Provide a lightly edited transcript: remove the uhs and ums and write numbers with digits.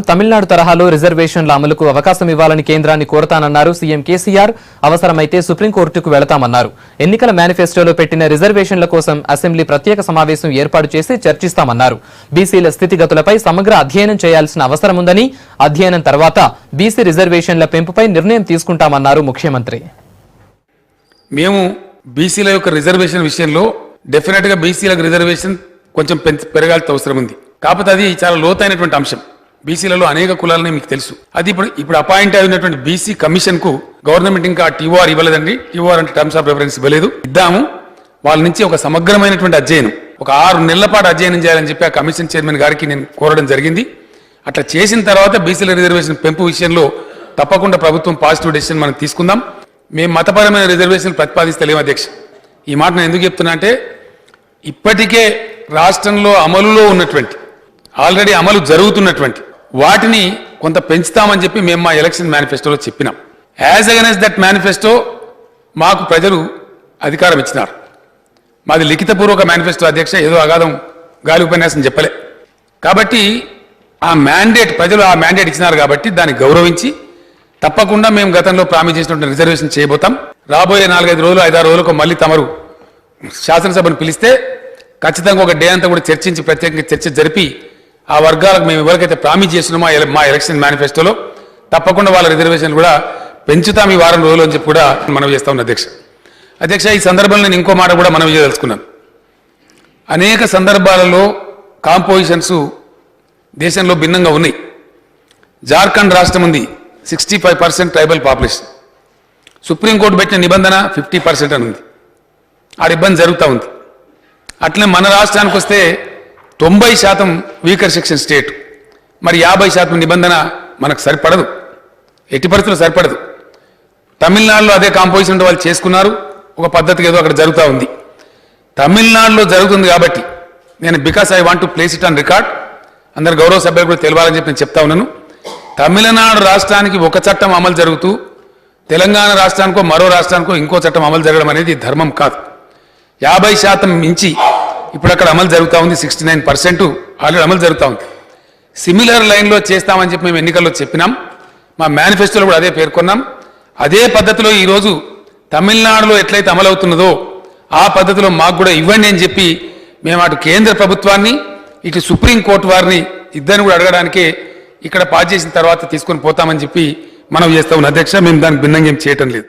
తమిళనాడు తరహాలో రిజర్వేషన్ల అమలుకు అవకాశం ఇవ్వాలని కేంద్రాన్ని కోరతానన్నారు సీఎం కేసీఆర్. అవసరమైతే సుప్రీంకోర్టుకు వెళతామన్నారు. ఎన్నికల మేనిఫెస్టోలో పెట్టిన రిజర్వేషన్ల కోసం అసెంబ్లీ ప్రత్యేక సమావేశం ఏర్పాటు చేసి చర్చిస్తామన్నారు. బీసీల స్థితిగతులపై సమగ్ర అధ్యయనం చేయాల్సిన అవసరం ఉందని, అధ్యయనం తర్వాత బీసీ రిజర్వేషన్ల పెంపుపై నిర్ణయం తీసుకుంటామన్నారు ముఖ్యమంత్రి. మేము బీసీల యొక్క రిజర్వేషన్ విషయంలో డెఫినెట్ గా బీసీలకు రిజర్వేషన్ కొంచెం పెరగాల్సిన అవసరం ఉంది. కాకపోతే అది చాలా లోతైనటువంటి అంశం. బీసీలలో అనేక కులాలని మీకు తెలుసు. అది ఇప్పుడు అపాయింట్ అయినటువంటి బీసీ కమిషన్ కు గవర్నమెంట్ ఇంకా టీఓఆర్ ఇవ్వలేదండి. టీఓఆర్ అంటే టర్మ్స్ ఆఫ్ రెఫరెన్స్ ఇవ్వలేదు. ఇద్దాము. వాళ్ళ నుంచి ఒక సమగ్రమైనటువంటి అధ్యయనం, ఒక 6 నెలల పాటు అధ్యయనం చేయాలని చెప్పి ఆ కమిషన్ చైర్మన్ గారికి నేను కోరడం జరిగింది. అట్లా చేసిన తర్వాత బీసీల రిజర్వేషన్ పెంపు విషయంలో తప్పకుండా ప్రభుత్వం పాజిటివ్ డెసిషన్ మనం తీసుకుందాం. మేము మతపరమైన రిజర్వేషన్ ప్రతిపాదిస్తలేము అధ్యక్ష. ఈ మాట నేను ఎందుకు చెప్తున్నా అంటే, ఇప్పటికే రాష్ట్రంలో అమలులో ఉన్నటువంటి, ఆల్రెడీ అమలు జరుగుతున్నటువంటి వాటిని కొంత పెంచుతామని చెప్పి మేము మా ఎలక్షన్ మేనిఫెస్టోలో చెప్పినాం. యాజ్ అగైన్స్ దట్ మేనిఫెస్టో మాకు ప్రజలు అధికారం ఇచ్చినారు. మాది లిఖితపూర్వక మేనిఫెస్టో అధ్యక్ష, ఏదో అగాధం గాలి ఉపన్యాసం చెప్పలే. కాబట్టి ఆ మ్యాండేట్, ప్రజలు ఆ మ్యాండేట్ ఇచ్చినారు కాబట్టి దాన్ని గౌరవించి తప్పకుండా మేము గతంలో ప్రామిస్ చేసినటువంటి రిజర్వేషన్ చేయబోతాం. రాబోయే 4-5 రోజులు 5-6 రోజులకు మళ్ళీ తమరు శాసనసభను పిలిస్తే ఖచ్చితంగా ఒక డే అంతా కూడా చర్చించి ప్రత్యేకంగా చర్చ జరిపి ఆ వర్గాలకు మేము ఎవరికైతే ప్రామిస్ చేస్తున్నామో మా ఎలక్షన్ మేనిఫెస్టోలో తప్పకుండా వాళ్ళ రిజర్వేషన్ కూడా పెంచుతాం ఈ వారం రోజులు అని చెప్పి కూడా మనవి చేస్తా ఉన్న అధ్యక్ష. ఈ సందర్భంలో నేను ఇంకో మాట కూడా మనవి చేయదలుచుకున్నాను. అనేక సందర్భాలలో కాంపోజిషన్స్ దేశంలో భిన్నంగా ఉన్నాయి. జార్ఖండ్ రాష్ట్రం ఉంది, 65% ట్రైబల్ పాపులేషన్. సుప్రీంకోర్టు పెట్టిన నిబంధన 50% అని ఉంది. ఆ ఇబ్బంది జరుగుతూ ఉంది. అట్లనే మన రాష్ట్రానికి వస్తే 90% వీకర్ సెక్షన్ స్టేట్. మరి 50% నిబంధన మనకు సరిపడదు, ఎట్టి పరిస్థితుల్లో సరిపడదు. తమిళనాడులో అదే కాంపోజిషన్ వాళ్ళు చేసుకున్నారు, ఒక పద్ధతికి ఏదో అక్కడ జరుగుతూ ఉంది. తమిళనాడులో జరుగుతుంది కాబట్టి because I want to place it on record, అందరు గౌరవ సభ్యులు కూడా తెలియాలని చెప్పి నేను చెప్తా ఉన్నాను. తమిళనాడు రాష్ట్రానికి ఒక చట్టం అమలు జరుగుతూ తెలంగాణ రాష్ట్రానికో మరో రాష్ట్రానికో ఇంకో చట్టం అమలు జరగడం అనేది ధర్మం కాదు. 50% మించి ఇప్పుడు అక్కడ అమలు జరుగుతూ ఉంది. 69% ఆల్రెడీ అమలు జరుగుతూ ఉంది. సిమిలర్ లైన్లో చేస్తామని చెప్పి మేము ఎన్నికల్లో చెప్పినాం. మా మేనిఫెస్టోలో కూడా అదే పేర్కొన్నాం. అదే పద్ధతిలో ఈరోజు తమిళనాడులో ఎట్లయితే అమలవుతున్నదో ఆ పద్ధతిలో మాకు కూడా ఇవ్వండి అని చెప్పి మేము అటు కేంద్ర ప్రభుత్వాన్ని ఇటు సుప్రీంకోర్టు వారిని ఇద్దరిని కూడా అడగడానికే ఇక్కడ పాస్ చేసిన తర్వాత తీసుకొని పోతామని చెప్పి మనం చేస్తా ఉన్న అధ్యక్ష. మేము దానికి భిన్నంగా ఏం చేయటం లేదు.